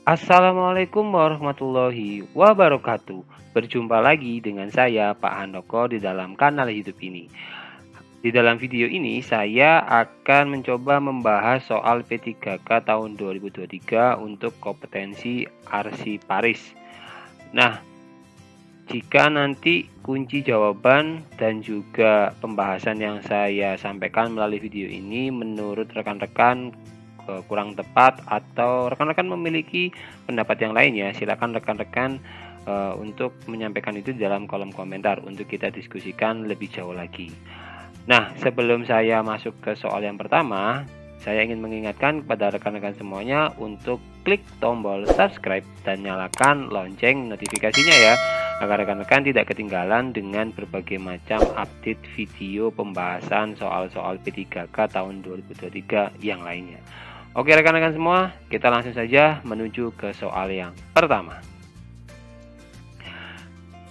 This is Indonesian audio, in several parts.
Assalamualaikum warahmatullahi wabarakatuh. Berjumpa lagi dengan saya Pak Handoko di dalam kanal YouTube ini. Di dalam video ini saya akan mencoba membahas soal P3K tahun 2023 untuk kompetensi arsiparis. Nah, jika nanti kunci jawaban dan juga pembahasan yang saya sampaikan melalui video ini menurut rekan-rekan kurang tepat atau rekan-rekan memiliki pendapat yang lain, ya silakan rekan-rekan untuk menyampaikan itu di dalam kolom komentar untuk kita diskusikan lebih jauh lagi. Nah, sebelum saya masuk ke soal yang pertama, saya ingin mengingatkan kepada rekan-rekan semuanya untuk klik tombol subscribe dan nyalakan lonceng notifikasinya ya, agar rekan-rekan tidak ketinggalan dengan berbagai macam update video pembahasan soal-soal P3K tahun 2023 yang lainnya. Oke rekan-rekan semua, kita langsung saja menuju ke soal yang pertama.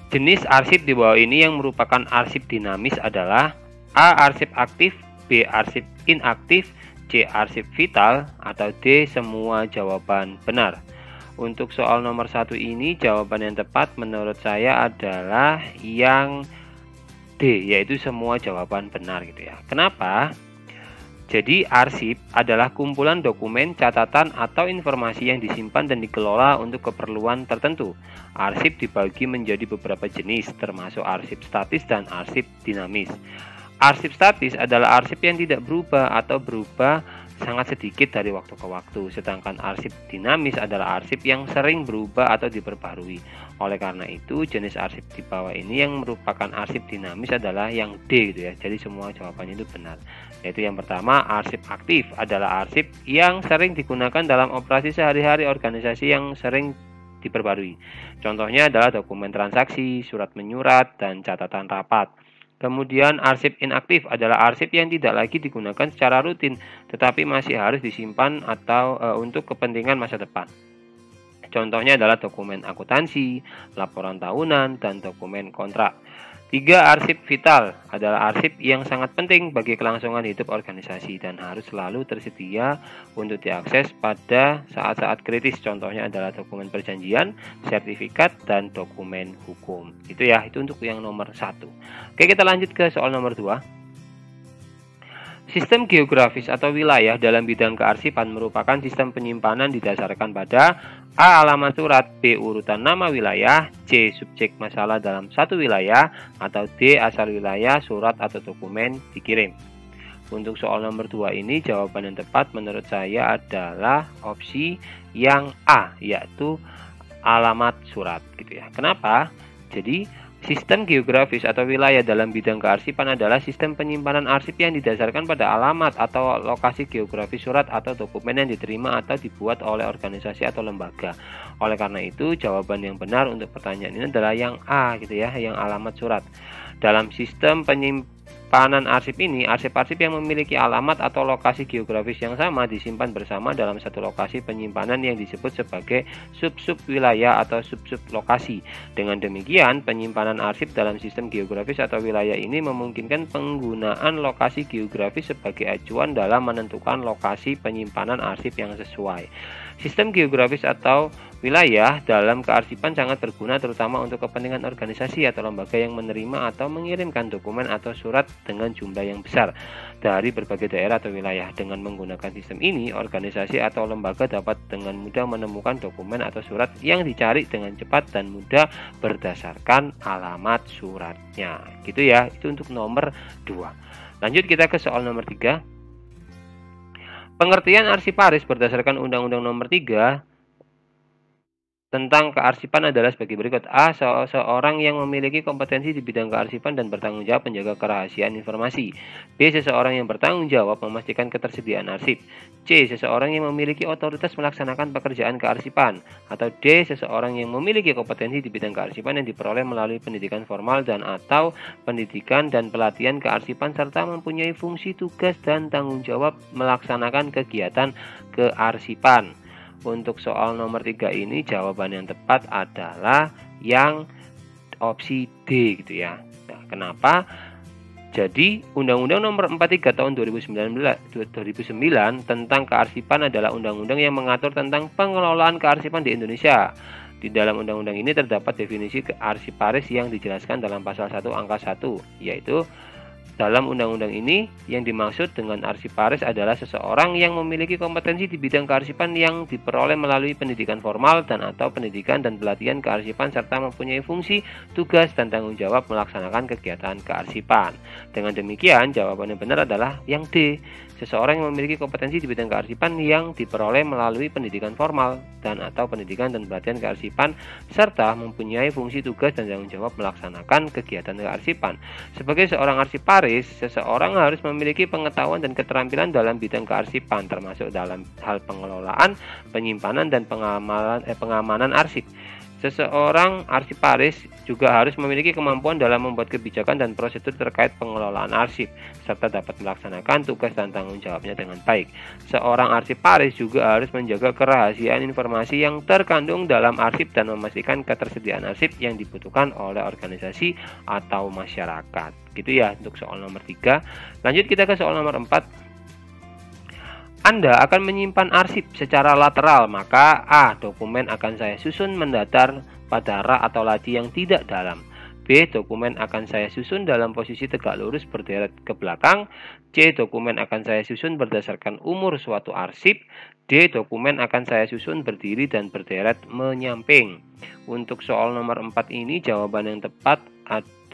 Jenis arsip di bawah ini yang merupakan arsip dinamis adalah A. Arsip aktif, B. Arsip inaktif, C. Arsip vital, atau D. Semua jawaban benar. Untuk soal nomor 1 ini jawaban yang tepat menurut saya adalah yang D, yaitu semua jawaban benar gitu ya. Kenapa? Jadi arsip adalah kumpulan dokumen, catatan, atau informasi yang disimpan dan dikelola untuk keperluan tertentu. Arsip dibagi menjadi beberapa jenis, termasuk arsip statis dan arsip dinamis. Arsip statis adalah arsip yang tidak berubah atau berubah sangat sedikit dari waktu ke waktu, sedangkan arsip dinamis adalah arsip yang sering berubah atau diperbarui. Oleh karena itu, jenis arsip di bawah ini yang merupakan arsip dinamis adalah yang D gitu ya. Jadi semua jawabannya itu benar. Yaitu yang pertama, arsip aktif adalah arsip yang sering digunakan dalam operasi sehari-hari organisasi yang sering diperbarui. Contohnya adalah dokumen transaksi, surat menyurat, dan catatan rapat. Kemudian arsip inaktif adalah arsip yang tidak lagi digunakan secara rutin, tetapi masih harus disimpan atau untuk kepentingan masa depan. Contohnya adalah dokumen akuntansi, laporan tahunan, dan dokumen kontrak. 3. Arsip vital adalah arsip yang sangat penting bagi kelangsungan hidup organisasi dan harus selalu tersedia untuk diakses pada saat-saat kritis. Contohnya adalah dokumen perjanjian, sertifikat, dan dokumen hukum. Itu ya, itu untuk yang nomor 1. Oke, kita lanjut ke soal nomor 2. Sistem geografis atau wilayah dalam bidang kearsipan merupakan sistem penyimpanan didasarkan pada A. Alamat surat, B. Urutan nama wilayah, C. Subjek masalah dalam satu wilayah, atau D. Asal wilayah surat atau dokumen dikirim. Untuk soal nomor 2 ini jawaban yang tepat menurut saya adalah opsi yang A, yaitu alamat surat gitu ya. Kenapa? Jadi sistem geografis atau wilayah dalam bidang kearsipan adalah sistem penyimpanan arsip yang didasarkan pada alamat atau lokasi geografis surat atau dokumen yang diterima atau dibuat oleh organisasi atau lembaga. Oleh karena itu, jawaban yang benar untuk pertanyaan ini adalah yang A gitu ya, yang alamat surat. Dalam sistem penyimpanan arsip ini, arsip-arsip yang memiliki alamat atau lokasi geografis yang sama disimpan bersama dalam satu lokasi penyimpanan yang disebut sebagai sub-sub wilayah atau sub-sub lokasi. Dengan demikian, penyimpanan arsip dalam sistem geografis atau wilayah ini memungkinkan penggunaan lokasi geografis sebagai acuan dalam menentukan lokasi penyimpanan arsip yang sesuai. Sistem geografis atau wilayah dalam kearsipan sangat berguna terutama untuk kepentingan organisasi atau lembaga yang menerima atau mengirimkan dokumen atau surat dengan jumlah yang besar dari berbagai daerah atau wilayah. Dengan menggunakan sistem ini, organisasi atau lembaga dapat dengan mudah menemukan dokumen atau surat yang dicari dengan cepat dan mudah berdasarkan alamat suratnya. Gitu ya, itu untuk nomor 2. Lanjut kita ke soal nomor 3. Pengertian arsiparis berdasarkan Undang-Undang Nomor 3 tentang kearsipan adalah sebagai berikut. A. Seseorang yang memiliki kompetensi di bidang kearsipan dan bertanggung jawab menjaga kerahasiaan informasi. B. Seseorang yang bertanggung jawab memastikan ketersediaan arsip. C. Seseorang yang memiliki otoritas melaksanakan pekerjaan kearsipan. Atau D. Seseorang yang memiliki kompetensi di bidang kearsipan yang diperoleh melalui pendidikan formal dan atau pendidikan dan pelatihan kearsipan serta mempunyai fungsi, tugas, dan tanggung jawab melaksanakan kegiatan kearsipan. Untuk soal nomor 3 ini jawaban yang tepat adalah yang opsi D gitu ya. Nah, kenapa? Jadi, Undang-Undang Nomor 43 Tahun 2009 tentang kearsipan adalah undang-undang yang mengatur tentang pengelolaan kearsipan di Indonesia. Di dalam undang-undang ini terdapat definisi arsiparis yang dijelaskan dalam pasal 1 angka 1, yaitu dalam undang-undang ini yang dimaksud dengan arsiparis adalah seseorang yang memiliki kompetensi di bidang kearsipan yang diperoleh melalui pendidikan formal dan atau pendidikan dan pelatihan kearsipan serta mempunyai fungsi, tugas, dan tanggung jawab melaksanakan kegiatan kearsipan. Dengan demikian, jawaban yang benar adalah yang D. Seseorang yang memiliki kompetensi di bidang kearsipan yang diperoleh melalui pendidikan formal dan atau pendidikan dan pelatihan kearsipan serta mempunyai fungsi, tugas, dan tanggung jawab melaksanakan kegiatan kearsipan. Sebagai seorang arsiparis, seseorang harus memiliki pengetahuan dan keterampilan dalam bidang kearsipan termasuk dalam hal pengelolaan, penyimpanan, dan pengamanan arsip. Seseorang arsiparis juga harus memiliki kemampuan dalam membuat kebijakan dan prosedur terkait pengelolaan arsip, serta dapat melaksanakan tugas dan tanggung jawabnya dengan baik. Seorang arsiparis juga harus menjaga kerahasiaan informasi yang terkandung dalam arsip dan memastikan ketersediaan arsip yang dibutuhkan oleh organisasi atau masyarakat. Gitu ya untuk soal nomor 3. Lanjut kita ke soal nomor 4. Anda akan menyimpan arsip secara lateral, maka A. Dokumen akan saya susun mendatar pada rak atau laci yang tidak dalam. B. Dokumen akan saya susun dalam posisi tegak lurus berderet ke belakang. C. Dokumen akan saya susun berdasarkan umur suatu arsip. D. Dokumen akan saya susun berdiri dan berderet menyamping. Untuk soal nomor 4 ini jawaban yang tepat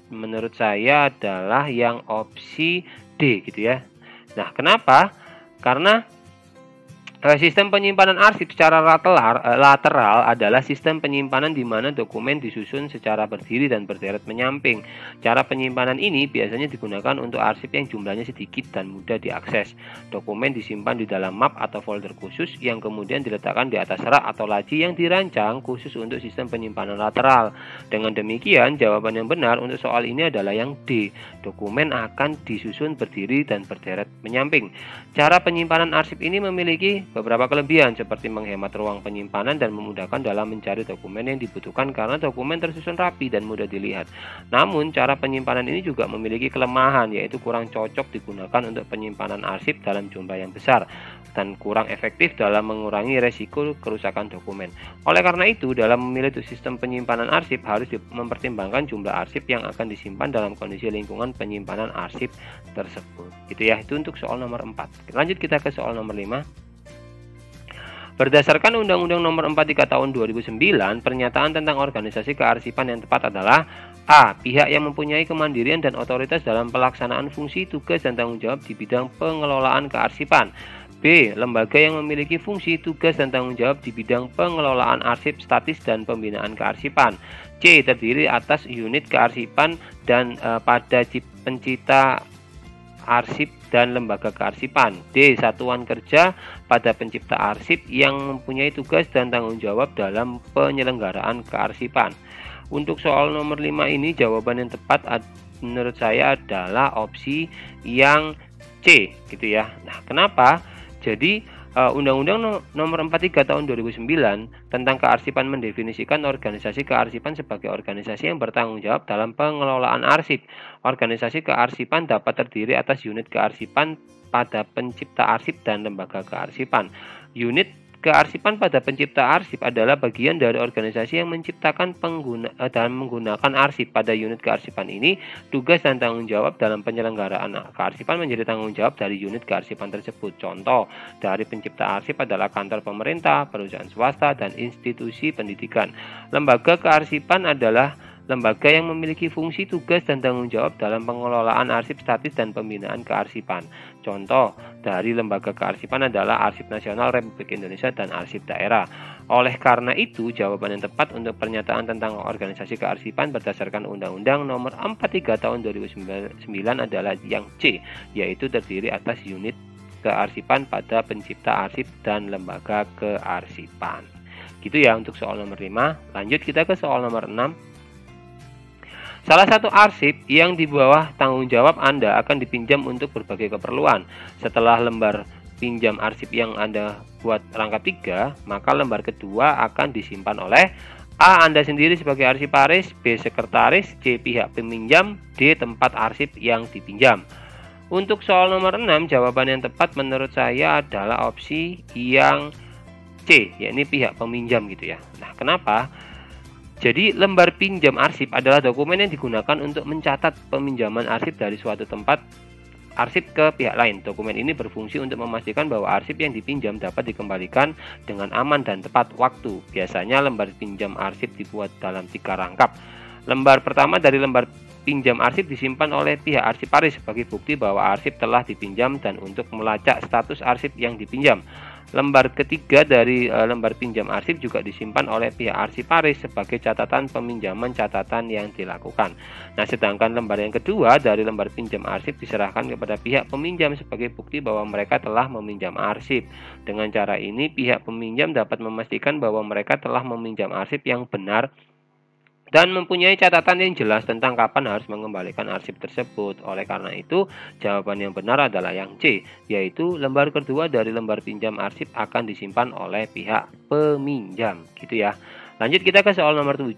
menurut saya adalah yang opsi D gitu ya. Nah, kenapa? Karena sistem penyimpanan arsip secara lateral adalah sistem penyimpanan di mana dokumen disusun secara berdiri dan berderet menyamping. Cara penyimpanan ini biasanya digunakan untuk arsip yang jumlahnya sedikit dan mudah diakses. Dokumen disimpan di dalam map atau folder khusus yang kemudian diletakkan di atas rak atau laci yang dirancang khusus untuk sistem penyimpanan lateral. Dengan demikian, jawaban yang benar untuk soal ini adalah yang D. Dokumen akan disusun berdiri dan berderet menyamping. Cara penyimpanan arsip ini memiliki beberapa kelebihan seperti menghemat ruang penyimpanan dan memudahkan dalam mencari dokumen yang dibutuhkan karena dokumen tersusun rapi dan mudah dilihat. Namun, cara penyimpanan ini juga memiliki kelemahan, yaitu kurang cocok digunakan untuk penyimpanan arsip dalam jumlah yang besar dan kurang efektif dalam mengurangi resiko kerusakan dokumen. Oleh karena itu, dalam memilih sistem penyimpanan arsip harus mempertimbangkan jumlah arsip yang akan disimpan dalam kondisi lingkungan penyimpanan arsip tersebut. Gitu ya, itu untuk soal nomor 4. Lanjut kita ke soal nomor 5. Berdasarkan Undang-Undang Nomor 43 Tahun 2009, pernyataan tentang organisasi kearsipan yang tepat adalah A. Pihak yang mempunyai kemandirian dan otoritas dalam pelaksanaan fungsi, tugas, dan tanggung jawab di bidang pengelolaan kearsipan. B. Lembaga yang memiliki fungsi, tugas, dan tanggung jawab di bidang pengelolaan arsip statis dan pembinaan kearsipan. C. Terdiri atas unit kearsipan dan pada pencipta arsip dan lembaga kearsipan. D. Satuan kerja pada pencipta arsip yang mempunyai tugas dan tanggung jawab dalam penyelenggaraan kearsipan. Untuk soal nomor 5 ini jawaban yang tepat menurut saya adalah opsi yang C gitu ya. Nah, kenapa? Jadi Undang-Undang Nomor 43 Tahun 2009 tentang kearsipan mendefinisikan organisasi kearsipan sebagai organisasi yang bertanggung jawab dalam pengelolaan arsip. Organisasi kearsipan dapat terdiri atas unit kearsipan pada pencipta arsip dan lembaga kearsipan. Unit kearsipan pada pencipta arsip adalah bagian dari organisasi yang menciptakan dan menggunakan arsip. Pada unit kearsipan ini, tugas dan tanggung jawab dalam penyelenggaraan kearsipan menjadi tanggung jawab dari unit kearsipan tersebut. Contoh dari pencipta arsip adalah kantor pemerintah, perusahaan swasta, dan institusi pendidikan. Lembaga kearsipan adalah lembaga yang memiliki fungsi, tugas, dan tanggung jawab dalam pengelolaan arsip statis dan pembinaan kearsipan. Contoh dari lembaga kearsipan adalah Arsip Nasional Republik Indonesia dan arsip daerah. Oleh karena itu, jawaban yang tepat untuk pernyataan tentang organisasi kearsipan berdasarkan Undang-Undang Nomor 43 Tahun 2009 adalah yang C, yaitu terdiri atas unit kearsipan pada pencipta arsip dan lembaga kearsipan. Gitu ya untuk soal nomor 5. Lanjut kita ke soal nomor 6. Salah satu arsip yang di bawah tanggung jawab Anda akan dipinjam untuk berbagai keperluan. Setelah lembar pinjam arsip yang Anda buat rangkap 3, maka lembar kedua akan disimpan oleh A. Anda sendiri sebagai arsiparis, B. Sekretaris, C. Pihak peminjam, D. Tempat arsip yang dipinjam. Untuk soal nomor 6, jawaban yang tepat menurut saya adalah opsi yang C, yakni pihak peminjam gitu ya. Nah, kenapa? Jadi, lembar pinjam arsip adalah dokumen yang digunakan untuk mencatat peminjaman arsip dari suatu tempat arsip ke pihak lain. Dokumen ini berfungsi untuk memastikan bahwa arsip yang dipinjam dapat dikembalikan dengan aman dan tepat waktu. Biasanya lembar pinjam arsip dibuat dalam 3 rangkap. Lembar pertama dari lembar pinjam arsip disimpan oleh pihak arsiparis sebagai bukti bahwa arsip telah dipinjam dan untuk melacak status arsip yang dipinjam. Lembar ketiga dari lembar pinjam arsip juga disimpan oleh pihak arsiparis sebagai catatan peminjaman catatan yang dilakukan. Nah, sedangkan lembar yang kedua dari lembar pinjam arsip diserahkan kepada pihak peminjam sebagai bukti bahwa mereka telah meminjam arsip. Dengan cara ini, pihak peminjam dapat memastikan bahwa mereka telah meminjam arsip yang benar dan mempunyai catatan yang jelas tentang kapan harus mengembalikan arsip tersebut. Oleh karena itu, jawaban yang benar adalah yang C, yaitu lembar kedua dari lembar pinjam arsip akan disimpan oleh pihak peminjam. Gitu ya. Lanjut kita ke soal nomor 7.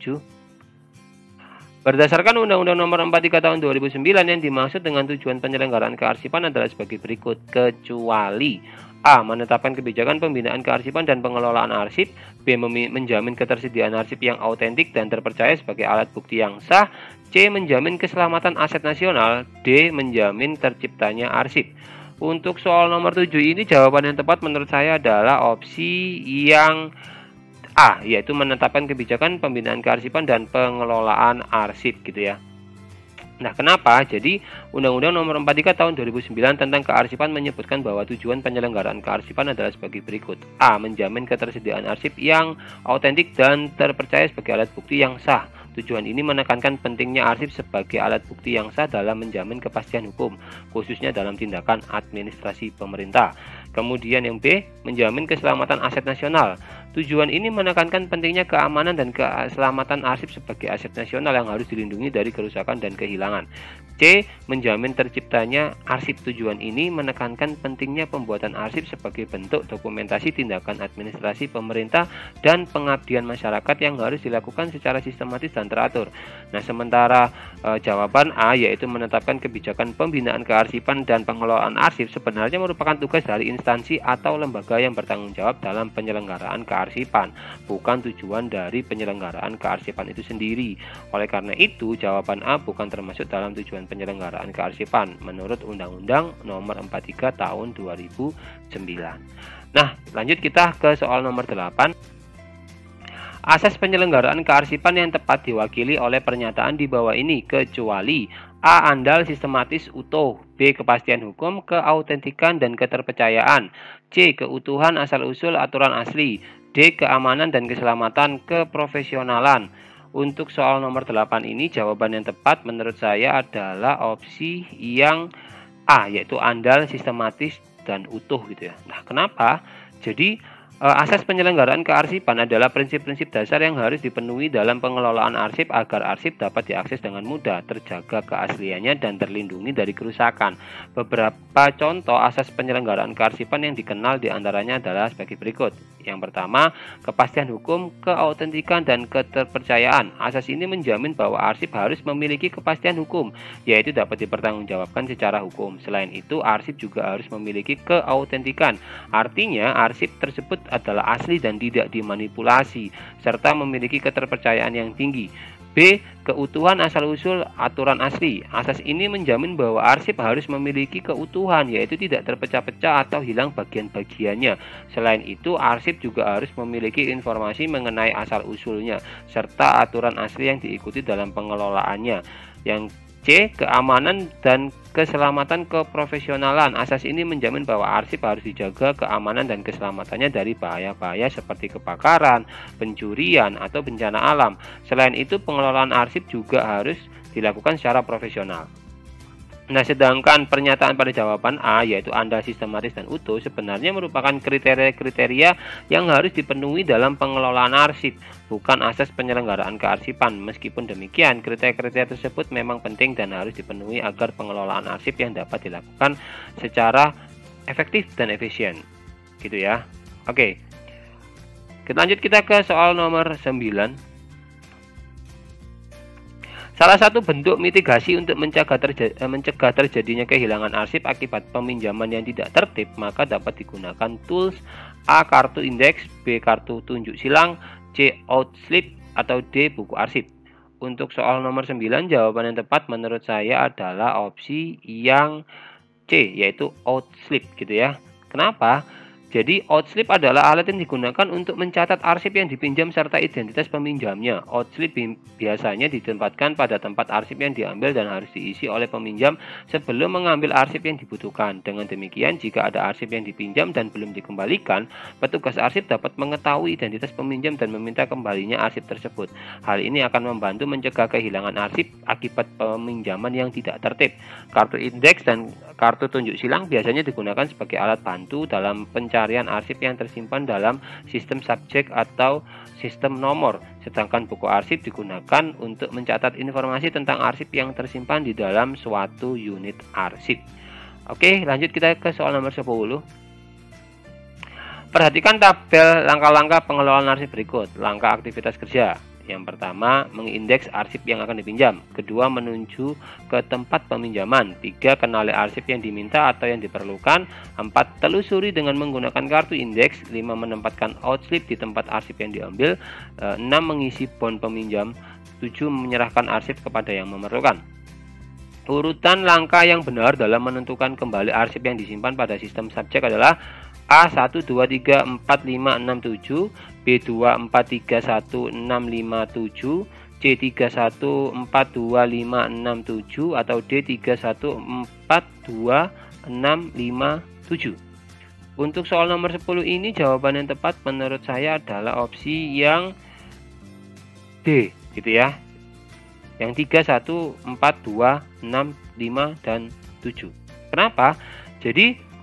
Berdasarkan Undang-Undang Nomor 43 Tahun 2009, yang dimaksud dengan tujuan penyelenggaraan kearsipan adalah sebagai berikut, kecuali A. Menetapkan kebijakan pembinaan kearsipan dan pengelolaan arsip, B. Menjamin ketersediaan arsip yang autentik dan terpercaya sebagai alat bukti yang sah, C. Menjamin keselamatan aset nasional, D. Menjamin terciptanya arsip. Untuk soal nomor 7 ini, jawaban yang tepat menurut saya adalah opsi yang A, yaitu menetapkan kebijakan pembinaan kearsipan dan pengelolaan arsip gitu ya. Nah, kenapa? Jadi, Undang-Undang Nomor 43 Tahun 2009 tentang kearsipan menyebutkan bahwa tujuan penyelenggaraan kearsipan adalah sebagai berikut. A. Menjamin ketersediaan arsip yang autentik dan terpercaya sebagai alat bukti yang sah. Tujuan ini menekankan pentingnya arsip sebagai alat bukti yang sah dalam menjamin kepastian hukum, khususnya dalam tindakan administrasi pemerintah. Kemudian yang B, menjamin keselamatan aset nasional. Tujuan ini menekankan pentingnya keamanan dan keselamatan arsip sebagai aset nasional yang harus dilindungi dari kerusakan dan kehilangan. C. Menjamin terciptanya arsip. Tujuan ini menekankan pentingnya pembuatan arsip sebagai bentuk dokumentasi tindakan administrasi pemerintah dan pengabdian masyarakat yang harus dilakukan secara sistematis dan teratur. Nah, sementara jawaban A, yaitu menetapkan kebijakan pembinaan kearsipan dan pengelolaan arsip, sebenarnya merupakan tugas dari instansi atau lembaga yang bertanggung jawab dalam penyelenggaraan kearsipan, bukan tujuan dari penyelenggaraan kearsipan itu sendiri. Oleh karena itu, jawaban A bukan termasuk dalam tujuan penyelenggaraan kearsipan menurut Undang-Undang Nomor 43 Tahun 2009. Nah, lanjut kita ke soal nomor 8. Asas penyelenggaraan kearsipan yang tepat diwakili oleh pernyataan di bawah ini, kecuali A. Andal, sistematis, utuh, B. Kepastian hukum, keautentikan dan keterpercayaan, C. Keutuhan asal-usul aturan asli, D. Keamanan dan keselamatan keprofesionalan. Untuk soal nomor 8 ini, jawaban yang tepat menurut saya adalah opsi yang A, yaitu andal, sistematis dan utuh gitu ya. Nah, kenapa? Jadi asas penyelenggaraan kearsipan adalah prinsip-prinsip dasar yang harus dipenuhi dalam pengelolaan arsip agar arsip dapat diakses dengan mudah, terjaga keasliannya dan terlindungi dari kerusakan. Beberapa contoh asas penyelenggaraan kearsipan yang dikenal diantaranya adalah sebagai berikut. Yang pertama, kepastian hukum, keautentikan dan keterpercayaan. Asas ini menjamin bahwa arsip harus memiliki kepastian hukum, yaitu dapat dipertanggungjawabkan secara hukum. Selain itu, arsip juga harus memiliki keautentikan. Artinya, arsip tersebut adalah asli dan tidak dimanipulasi, serta memiliki keterpercayaan yang tinggi. B. Keutuhan asal-usul aturan asli. Asas ini menjamin bahwa arsip harus memiliki keutuhan, yaitu tidak terpecah-pecah atau hilang bagian-bagiannya. Selain itu, arsip juga harus memiliki informasi mengenai asal-usulnya, serta aturan asli yang diikuti dalam pengelolaannya. Yang C. Keamanan dan keselamatan keprofesionalan. Asas ini menjamin bahwa arsip harus dijaga keamanan dan keselamatannya dari bahaya-bahaya seperti kebakaran, pencurian, atau bencana alam. Selain itu, pengelolaan arsip juga harus dilakukan secara profesional. Nah, sedangkan pernyataan pada jawaban A, yaitu andal, sistematis dan utuh, sebenarnya merupakan kriteria-kriteria yang harus dipenuhi dalam pengelolaan arsip, bukan asas penyelenggaraan kearsipan. Meskipun demikian, kriteria-kriteria tersebut memang penting dan harus dipenuhi agar pengelolaan arsip yang dapat dilakukan secara efektif dan efisien. Gitu ya. Oke. Lanjut kita ke soal nomor 9. Salah satu bentuk mitigasi untuk mencegah terjadinya kehilangan arsip akibat peminjaman yang tidak tertib, maka dapat digunakan tools A. Kartu indeks, B. Kartu tunjuk silang, C. Outslip, atau D. Buku arsip. Untuk soal nomor 9, jawaban yang tepat menurut saya adalah opsi yang C, yaitu outslip gitu ya. Kenapa? Jadi outslip adalah alat yang digunakan untuk mencatat arsip yang dipinjam serta identitas peminjamnya. Outslip biasanya ditempatkan pada tempat arsip yang diambil dan harus diisi oleh peminjam sebelum mengambil arsip yang dibutuhkan. Dengan demikian, jika ada arsip yang dipinjam dan belum dikembalikan, petugas arsip dapat mengetahui identitas peminjam dan meminta kembalinya arsip tersebut. Hal ini akan membantu mencegah kehilangan arsip akibat peminjaman yang tidak tertib. Kartu indeks dan kartu tunjuk silang biasanya digunakan sebagai alat bantu dalam pencarian arsip yang tersimpan dalam sistem subjek atau sistem nomor, sedangkan buku arsip digunakan untuk mencatat informasi tentang arsip yang tersimpan di dalam suatu unit arsip. Oke, lanjut kita ke soal nomor 10. Perhatikan tabel langkah-langkah pengelolaan arsip berikut. Langkah aktivitas kerja. Yang pertama, mengindeks arsip yang akan dipinjam. Kedua, menuju ke tempat peminjaman. 3, kenali arsip yang diminta atau yang diperlukan. 4, telusuri dengan menggunakan kartu indeks. 5, menempatkan outslip di tempat arsip yang diambil. 6, mengisi bon peminjam. 7, menyerahkan arsip kepada yang memerlukan. Urutan langkah yang benar dalam menentukan kembali arsip yang disimpan pada sistem subjek adalah A 1, 2, 3, 4, 5, 6, 7, B 2, 4, 3, 1, 6, 5, 7, C 3, 1, 4, 2, 5, 6, 7, atau D 3, 1, 4, 2, 6, 5, 7. Untuk soal nomor 10 ini jawaban yang tepat menurut saya adalah opsi yang D gitu ya. Yang 3, 1, 4, 2, 6, 5, dan 7. Kenapa? Jadi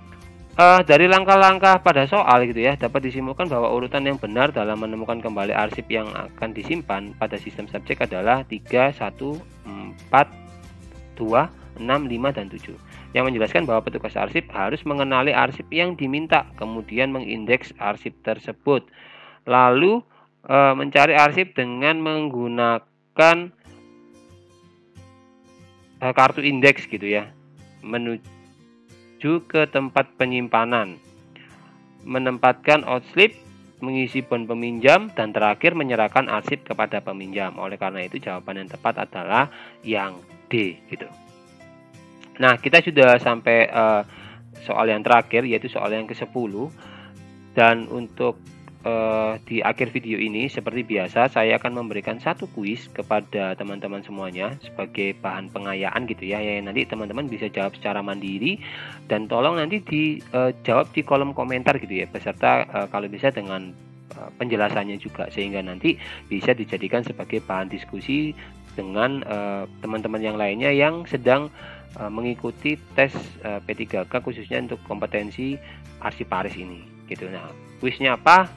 dari langkah-langkah pada soal gitu ya, dapat disimpulkan bahwa urutan yang benar dalam menemukan kembali arsip yang akan disimpan pada sistem subjek adalah 3, 1, 4, 2, 6, 5, dan 7. Yang menjelaskan bahwa petugas arsip harus mengenali arsip yang diminta, kemudian mengindeks arsip tersebut. Lalu mencari arsip dengan menggunakan kartu indeks gitu ya. Menuju ke tempat penyimpanan, menempatkan outslip, mengisi bon peminjam, dan terakhir menyerahkan arsip kepada peminjam. Oleh karena itu jawaban yang tepat adalah yang D gitu. Nah, kita sudah sampai soal yang terakhir, yaitu soal yang ke-10. Dan untuk di akhir video ini seperti biasa saya akan memberikan satu kuis kepada teman-teman semuanya sebagai bahan pengayaan gitu ya, yang nanti teman-teman bisa jawab secara mandiri dan tolong nanti dijawab di kolom komentar gitu ya, beserta kalau bisa dengan penjelasannya juga, sehingga nanti bisa dijadikan sebagai bahan diskusi dengan teman-teman yang lainnya yang sedang mengikuti tes P3K khususnya untuk kompetensi arsiparis ini gitu. Nah, kuisnya apa?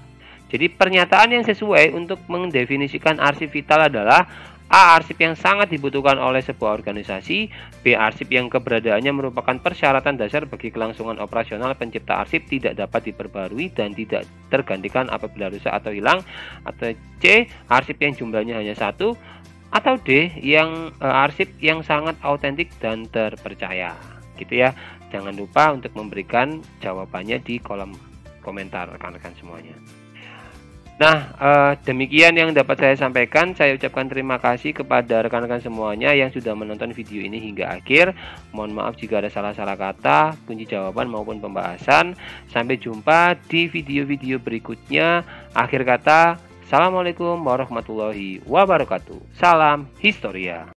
Jadi pernyataan yang sesuai untuk mendefinisikan arsip vital adalah A. Arsip yang sangat dibutuhkan oleh sebuah organisasi. B. Arsip yang keberadaannya merupakan persyaratan dasar bagi kelangsungan operasional pencipta arsip, tidak dapat diperbarui dan tidak tergantikan apabila rusak atau hilang. Atau C. Arsip yang jumlahnya hanya 1. Atau D. Yang arsip yang sangat autentik dan terpercaya. Gitu ya. Jangan lupa untuk memberikan jawabannya di kolom komentar rekan-rekan semuanya. Nah, demikian yang dapat saya sampaikan. Saya ucapkan terima kasih kepada rekan-rekan semuanya yang sudah menonton video ini hingga akhir. Mohon maaf jika ada salah-salah kata, kunci jawaban maupun pembahasan. Sampai jumpa di video-video berikutnya. Akhir kata, assalamualaikum warahmatullahi wabarakatuh. Salam Historia.